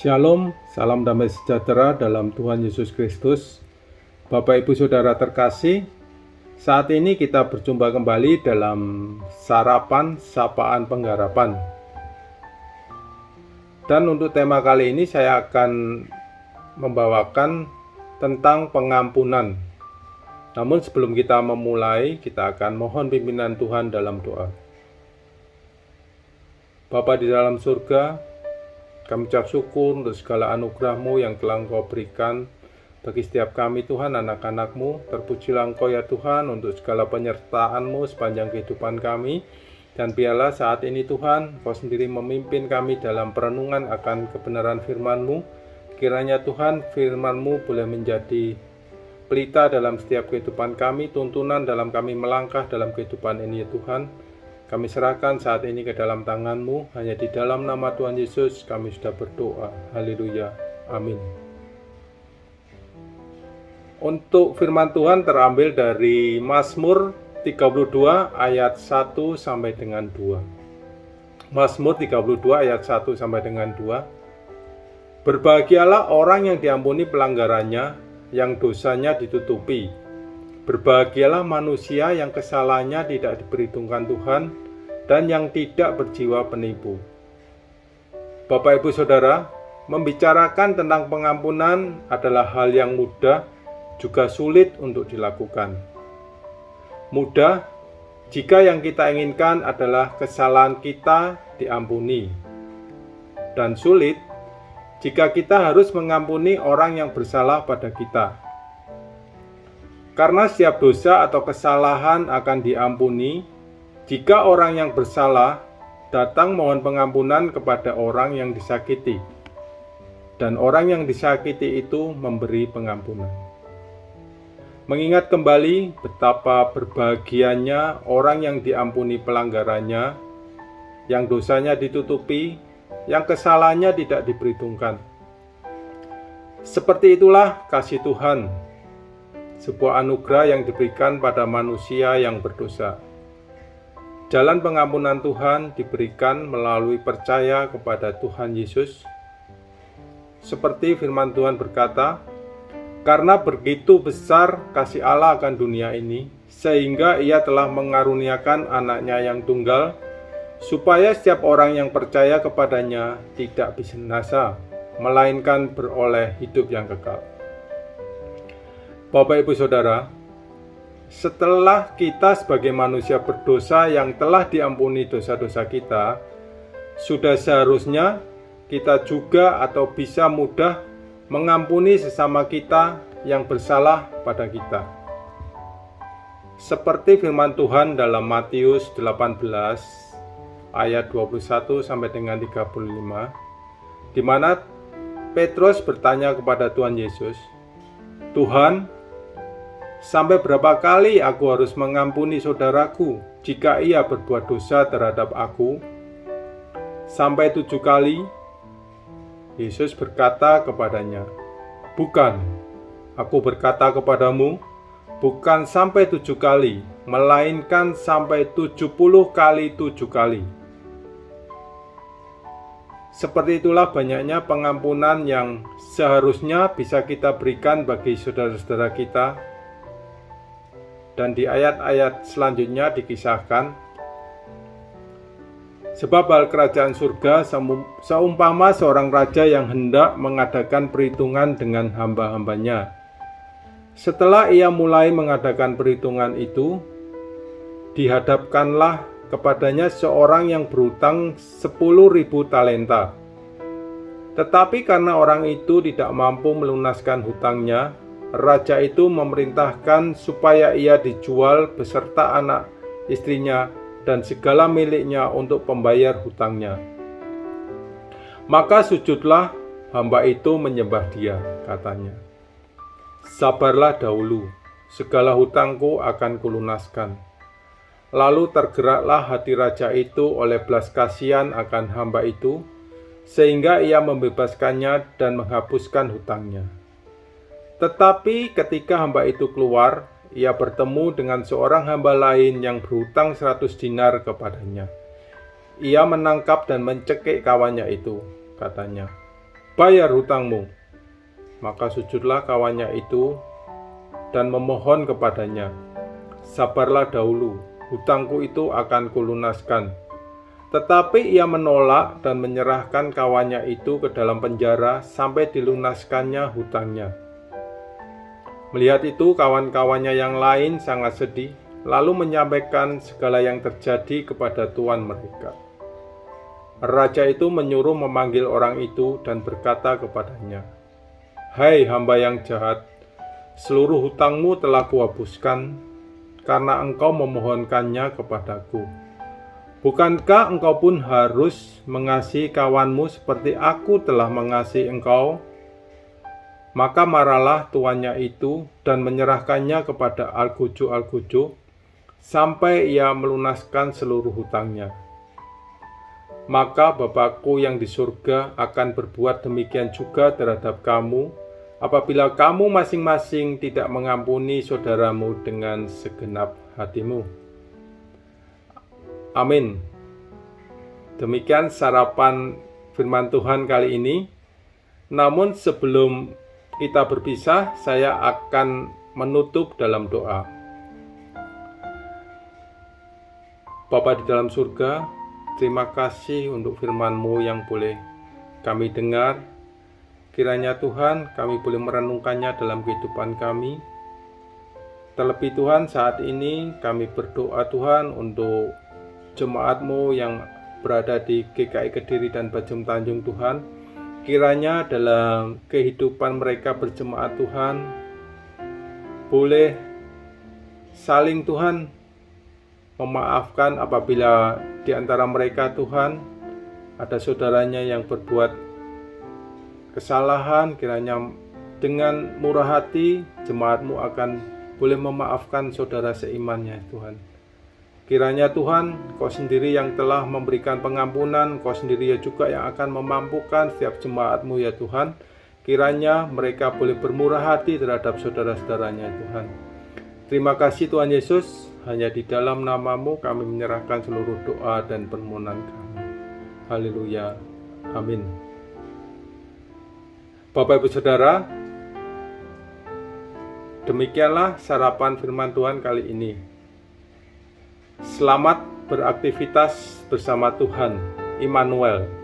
Shalom, salam damai sejahtera dalam Tuhan Yesus Kristus. Bapak Ibu Saudara terkasih, saat ini kita berjumpa kembali dalam Sarapan Sapaan Pengharapan. Dan untuk tema kali ini saya akan membawakan tentang pengampunan. Namun sebelum kita memulai, kita akan mohon pimpinan Tuhan dalam doa. Bapa di dalam surga, kami ucap syukur untuk segala anugerah-Mu yang telah Engkau berikan bagi setiap kami Tuhan, anak-anak-Mu. Terpujilah Engkau ya Tuhan untuk segala penyertaan-Mu sepanjang kehidupan kami. Dan biarlah saat ini Tuhan, Engkau sendiri memimpin kami dalam perenungan akan kebenaran firman-Mu. Kiranya Tuhan, firman-Mu boleh menjadi pelita dalam setiap kehidupan kami, tuntunan dalam kami melangkah dalam kehidupan ini ya Tuhan. Kami serahkan saat ini ke dalam tangan-Mu, hanya di dalam nama Tuhan Yesus kami sudah berdoa. Haleluya. Amin. Untuk firman Tuhan terambil dari Mazmur 32 ayat 1 sampai dengan 2. Mazmur 32 ayat 1 sampai dengan 2. Berbahagialah orang yang diampuni pelanggarannya, yang dosanya ditutupi. Berbahagialah manusia yang kesalahannya tidak diperhitungkan Tuhan dan yang tidak berjiwa penipu. Bapak Ibu Saudara, membicarakan tentang pengampunan adalah hal yang mudah juga sulit untuk dilakukan. Mudah jika yang kita inginkan adalah kesalahan kita diampuni. Dan sulit jika kita harus mengampuni orang yang bersalah pada kita. Karena setiap dosa atau kesalahan akan diampuni jika orang yang bersalah datang mohon pengampunan kepada orang yang disakiti, dan orang yang disakiti itu memberi pengampunan. Mengingat kembali betapa berbahagianya orang yang diampuni pelanggarannya, yang dosanya ditutupi, yang kesalahannya tidak diperhitungkan. Seperti itulah kasih Tuhan, sebuah anugerah yang diberikan pada manusia yang berdosa. Jalan pengampunan Tuhan diberikan melalui percaya kepada Tuhan Yesus. Seperti firman Tuhan berkata, karena begitu besar kasih Allah akan dunia ini, sehingga Ia telah mengaruniakan anaknya yang tunggal, supaya setiap orang yang percaya kepadanya tidak binasa, melainkan beroleh hidup yang kekal. Bapak Ibu Saudara, setelah kita sebagai manusia berdosa yang telah diampuni dosa-dosa kita, sudah seharusnya kita juga atau bisa mudah mengampuni sesama kita yang bersalah pada kita. Seperti firman Tuhan dalam Matius 18 ayat 21 sampai dengan 35, di mana Petrus bertanya kepada Tuhan Yesus, "Tuhan, sampai berapa kali aku harus mengampuni saudaraku jika ia berbuat dosa terhadap aku? Sampai 7 kali?" Yesus berkata kepadanya, "Bukan, aku berkata kepadamu, bukan sampai 7 kali, melainkan sampai 70 kali 7 kali." Seperti itulah banyaknya pengampunan yang seharusnya bisa kita berikan bagi saudara-saudara kita. Dan di ayat-ayat selanjutnya dikisahkan, sebab hal kerajaan surga seumpama seorang raja yang hendak mengadakan perhitungan dengan hamba-hambanya. Setelah ia mulai mengadakan perhitungan itu, dihadapkanlah kepadanya seorang yang berhutang 10.000 talenta. Tetapi karena orang itu tidak mampu melunaskan hutangnya, raja itu memerintahkan supaya ia dijual beserta anak istrinya dan segala miliknya untuk pembayar hutangnya. Maka sujudlah hamba itu menyembah dia, katanya, "Sabarlah dahulu, segala hutangku akan kulunaskan." Lalu tergeraklah hati raja itu oleh belas kasihan akan hamba itu, sehingga ia membebaskannya dan menghapuskan hutangnya. Tetapi ketika hamba itu keluar, ia bertemu dengan seorang hamba lain yang berhutang 100 dinar kepadanya. Ia menangkap dan mencekik kawannya itu, katanya, bayar hutangmu. Maka sujudlah kawannya itu dan memohon kepadanya, sabarlah dahulu, hutangku itu akan kulunaskan. Tetapi ia menolak dan menyerahkan kawannya itu ke dalam penjara sampai dilunaskannya hutangnya. Melihat itu, kawan-kawannya yang lain sangat sedih, lalu menyampaikan segala yang terjadi kepada tuan mereka. Raja itu menyuruh memanggil orang itu dan berkata kepadanya, "Hai hamba yang jahat, seluruh hutangmu telah kuhapuskan karena engkau memohonkannya kepadaku. Bukankah engkau pun harus mengasihi kawanmu seperti aku telah mengasihi engkau?" Maka marahlah tuannya itu dan menyerahkannya kepada Algojo-Algojo sampai ia melunaskan seluruh hutangnya. Maka Bapakku yang di surga akan berbuat demikian juga terhadap kamu, apabila kamu masing-masing tidak mengampuni saudaramu dengan segenap hatimu. Amin. Demikian sarapan firman Tuhan kali ini. Namun sebelum kita berpisah, saya akan menutup dalam doa. Bapa di dalam surga, terima kasih untuk firman-Mu yang boleh kami dengar. Kiranya Tuhan, kami boleh merenungkannya dalam kehidupan kami. Terlebih Tuhan, saat ini kami berdoa Tuhan untuk jemaat-Mu yang berada di GKI Kediri dan Bajum Tanjung Tuhan. Kiranya dalam kehidupan mereka berjemaat Tuhan, boleh saling Tuhan memaafkan apabila di antara mereka Tuhan ada saudaranya yang berbuat kesalahan. Kiranya dengan murah hati jemaat-Mu akan boleh memaafkan saudara seimannya Tuhan. Kiranya Tuhan, Kau sendiri yang telah memberikan pengampunan, Kau sendiri juga yang akan memampukan setiap jemaat-Mu ya Tuhan. Kiranya mereka boleh bermurah hati terhadap saudara-saudaranya Tuhan. Terima kasih Tuhan Yesus, hanya di dalam nama-Mu kami menyerahkan seluruh doa dan permohonan kami. Haleluya. Amin. Bapak Ibu Saudara, demikianlah sarapan firman Tuhan kali ini. Selamat beraktivitas bersama Tuhan Immanuel.